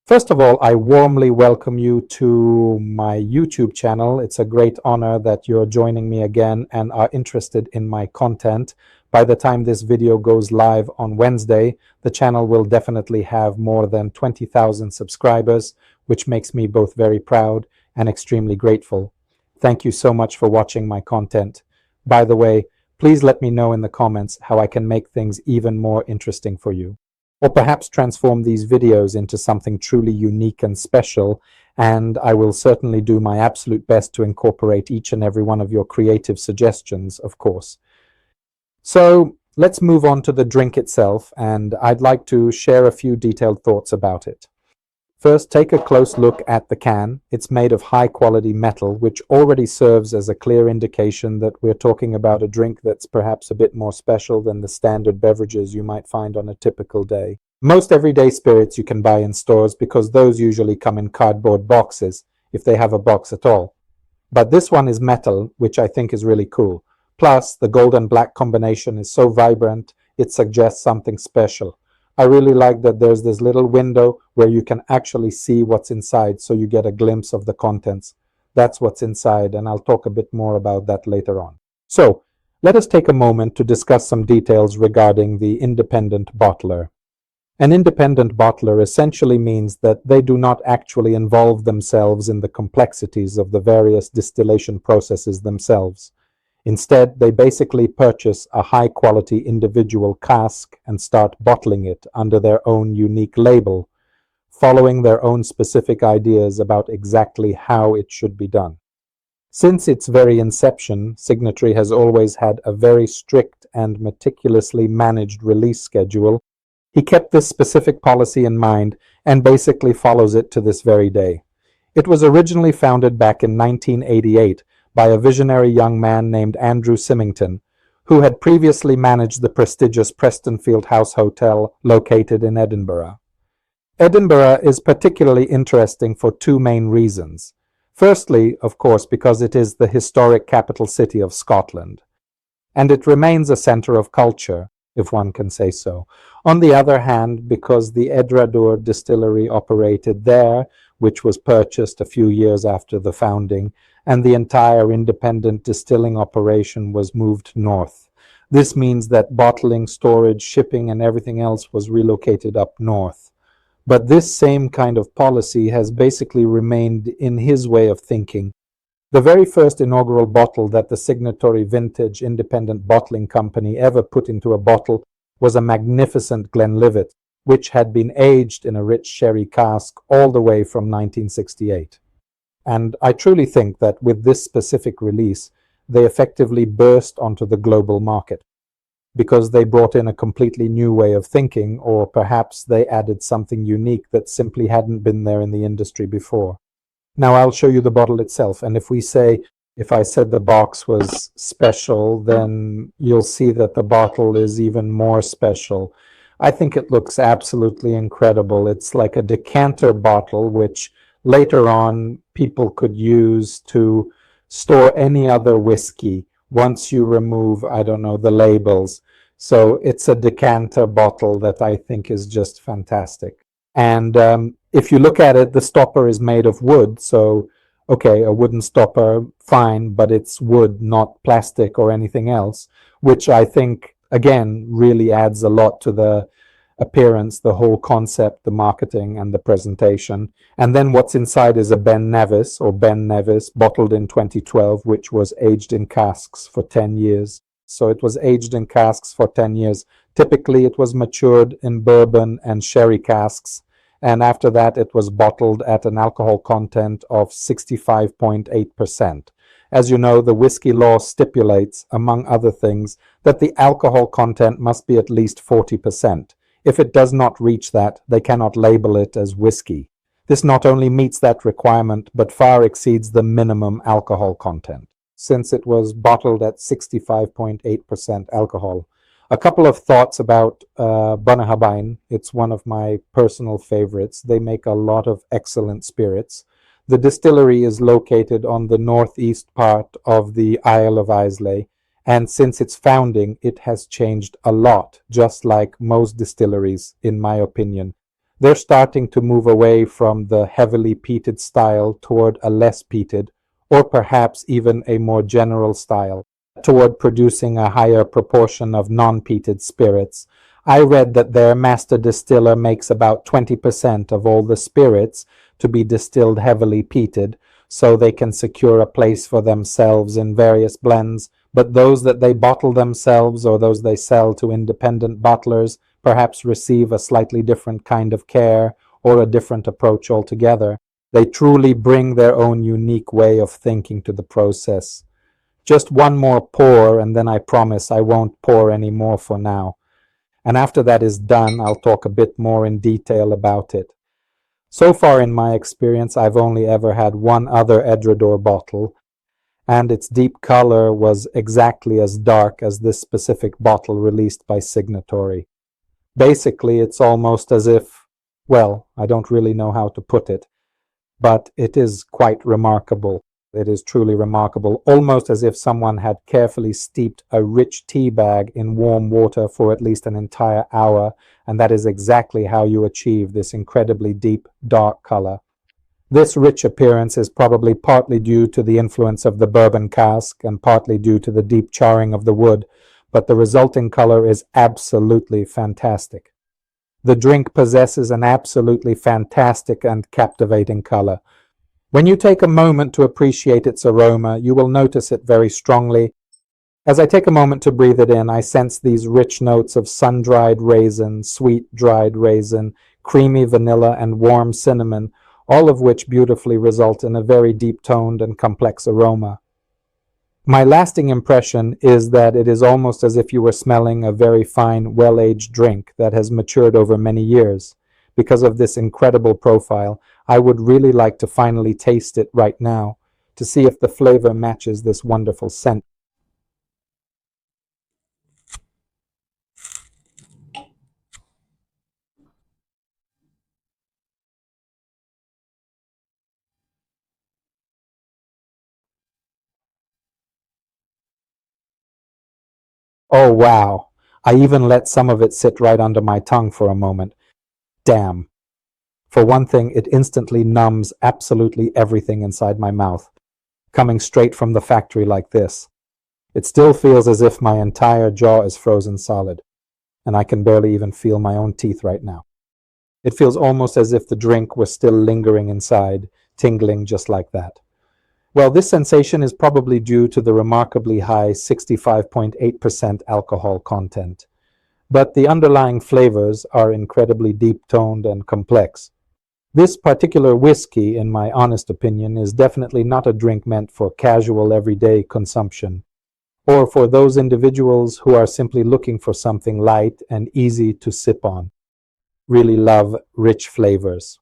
First of all, I warmly welcome you to my YouTube channel. It's a great honor that you're joining me again and are interested in my content. By the time this video goes live on Wednesday, the channel will definitely have more than 20,000 subscribers, which makes me both very proud and extremely grateful. Thank you so much for watching my content. By the way, please let me know in the comments how I can make things even more interesting for you, or perhaps transform these videos into something truly unique and special, and I will certainly do my absolute best to incorporate each and every one of your creative suggestions, of course. So let's move on to the drink itself, and I'd like to share a few detailed thoughts about it. First, take a close look at the can. It's made of high-quality metal, which already serves as a clear indication that we're talking about a drink that's perhaps a bit more special than the standard beverages you might find on a typical day. Most everyday spirits you can buy in stores because those usually come in cardboard boxes, if they have a box at all. But this one is metal, which I think is really cool. Plus, the gold and black combination is so vibrant, it suggests something special. I really like that there's this little window where you can actually see what's inside, so you get a glimpse of the contents. That's what's inside, and I'll talk a bit more about that later on. So, let us take a moment to discuss some details regarding the independent bottler. An independent bottler essentially means that they do not actually involve themselves in the complexities of the various distillation processes themselves. Instead, they basically purchase a high-quality individual cask and start bottling it under their own unique label, following their own specific ideas about exactly how it should be done. Since its very inception, Signatory has always had a very strict and meticulously managed release schedule. He kept this specific policy in mind and basically follows it to this very day. It was originally founded back in 1988 by a visionary young man named Andrew Symington, who had previously managed the prestigious Prestonfield House Hotel located in Edinburgh. Edinburgh is particularly interesting for two main reasons. Firstly, of course, because it is the historic capital city of Scotland, and it remains a centre of culture, if one can say so. On the other hand, because the Edradour distillery operated there, which was purchased a few years after the founding, and the entire independent distilling operation was moved north. This means that bottling, storage, shipping, and everything else was relocated up north. But this same kind of policy has basically remained in his way of thinking. The very first inaugural bottle that the Signatory Vintage independent bottling company ever put into a bottle was a magnificent Glenlivet, which had been aged in a rich sherry cask all the way from 1968. And I truly think that with this specific release, they effectively burst onto the global market because they brought in a completely new way of thinking, or perhaps they added something unique that simply hadn't been there in the industry before. Now I'll show you the bottle itself, and if I said the box was special, then you'll see that the bottle is even more special. I think it looks absolutely incredible. It's like a decanter bottle, which later on people could use to store any other whiskey once you remove, I don't know, the labels. So it's a decanter bottle that I think is just fantastic. And if you look at it, the stopper is made of wood. So, okay, a wooden stopper, fine, but it's wood, not plastic or anything else, which I think, again, really adds a lot to the appearance, the whole concept, the marketing, and the presentation. And then what's inside is a Ben Nevis, bottled in 2012, which was aged in casks for 10 years. So it was aged in casks for 10 years. Typically, it was matured in bourbon and sherry casks, and after that, it was bottled at an alcohol content of 65.8%. As you know, the whiskey law stipulates, among other things, that the alcohol content must be at least 40%. If it does not reach that, they cannot label it as whiskey. This not only meets that requirement, but far exceeds the minimum alcohol content, since it was bottled at 65.8% alcohol. A couple of thoughts about Bunnahabhain. It's one of my personal favorites. They make a lot of excellent spirits. The distillery is located on the northeast part of the Isle of Islay, and since its founding, it has changed a lot, just like most distilleries, in my opinion. They're starting to move away from the heavily peated style toward a less peated, or perhaps even a more general style, toward producing a higher proportion of non-peated spirits. I read that their master distiller makes about 20% of all the spirits to be distilled heavily peated, so they can secure a place for themselves in various blends, but those that they bottle themselves or those they sell to independent bottlers perhaps receive a slightly different kind of care or a different approach altogether. They truly bring their own unique way of thinking to the process. Just one more pour, and then I promise I won't pour any more for now. And after that is done, I'll talk a bit more in detail about it. So far in my experience, I've only ever had one other Edredor bottle, and its deep color was exactly as dark as this specific bottle released by Signatory. Basically, it's almost as if, well, I don't really know how to put it, but it is quite remarkable. It is truly remarkable, almost as if someone had carefully steeped a rich tea bag in warm water for at least an entire hour, and that is exactly how you achieve this incredibly deep, dark color. This rich appearance is probably partly due to the influence of the bourbon cask and partly due to the deep charring of the wood, but the resulting color is absolutely fantastic. The drink possesses an absolutely fantastic and captivating color. When you take a moment to appreciate its aroma, you will notice it very strongly. As I take a moment to breathe it in, I sense these rich notes of sun-dried raisin, sweet dried raisin, creamy vanilla, and warm cinnamon, all of which beautifully result in a very deep-toned and complex aroma. My lasting impression is that it is almost as if you were smelling a very fine, well-aged drink that has matured over many years. Because of this incredible profile, I would really like to finally taste it right now to see if the flavor matches this wonderful scent. Oh wow, I even let some of it sit right under my tongue for a moment. Damn. For one thing, it instantly numbs absolutely everything inside my mouth, coming straight from the factory like this. It still feels as if my entire jaw is frozen solid, and I can barely even feel my own teeth right now. It feels almost as if the drink was still lingering inside, tingling just like that. Well, this sensation is probably due to the remarkably high 65.8% alcohol content, but the underlying flavors are incredibly deep-toned and complex. This particular whiskey, in my honest opinion, is definitely not a drink meant for casual everyday consumption, or for those individuals who are simply looking for something light and easy to sip on. Really love rich flavors.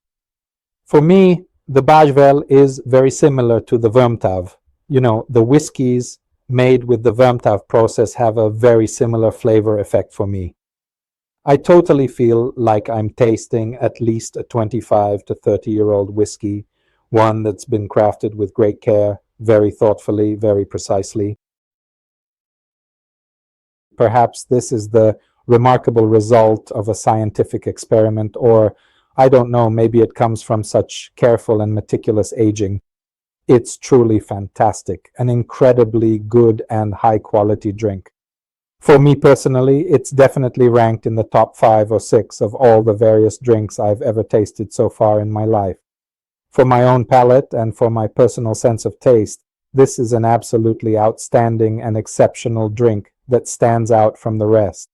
For me, the Bajvel is very similar to the Vermtav. You know, the whiskeys made with the Vermtav process have a very similar flavor effect for me. I totally feel like I'm tasting at least a 25 to 30-year-old whiskey, one that's been crafted with great care, very thoughtfully, very precisely. Perhaps this is the remarkable result of a scientific experiment, or I don't know, maybe it comes from such careful and meticulous aging. It's truly fantastic, an incredibly good and high-quality drink. For me personally, it's definitely ranked in the top 5 or 6 of all the various drinks I've ever tasted so far in my life. For my own palate and for my personal sense of taste, this is an absolutely outstanding and exceptional drink that stands out from the rest.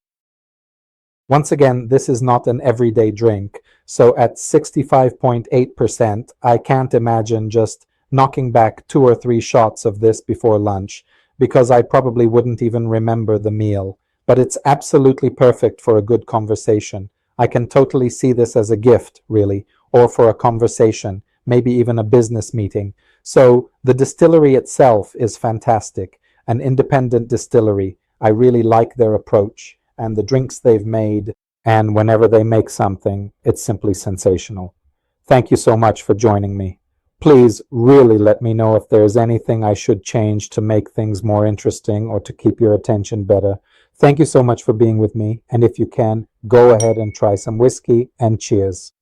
Once again, this is not an everyday drink, so at 65.8%, I can't imagine just knocking back 2 or 3 shots of this before lunch, because I probably wouldn't even remember the meal. But it's absolutely perfect for a good conversation. I can totally see this as a gift, really, or for a conversation, maybe even a business meeting. So the distillery itself is fantastic, an independent distillery. I really like their approach and the drinks they've made, and whenever they make something, it's simply sensational. Thank you so much for joining me. Please really let me know if there's anything I should change to make things more interesting or to keep your attention better. Thank you so much for being with me, and if you can, go ahead and try some whiskey, and cheers.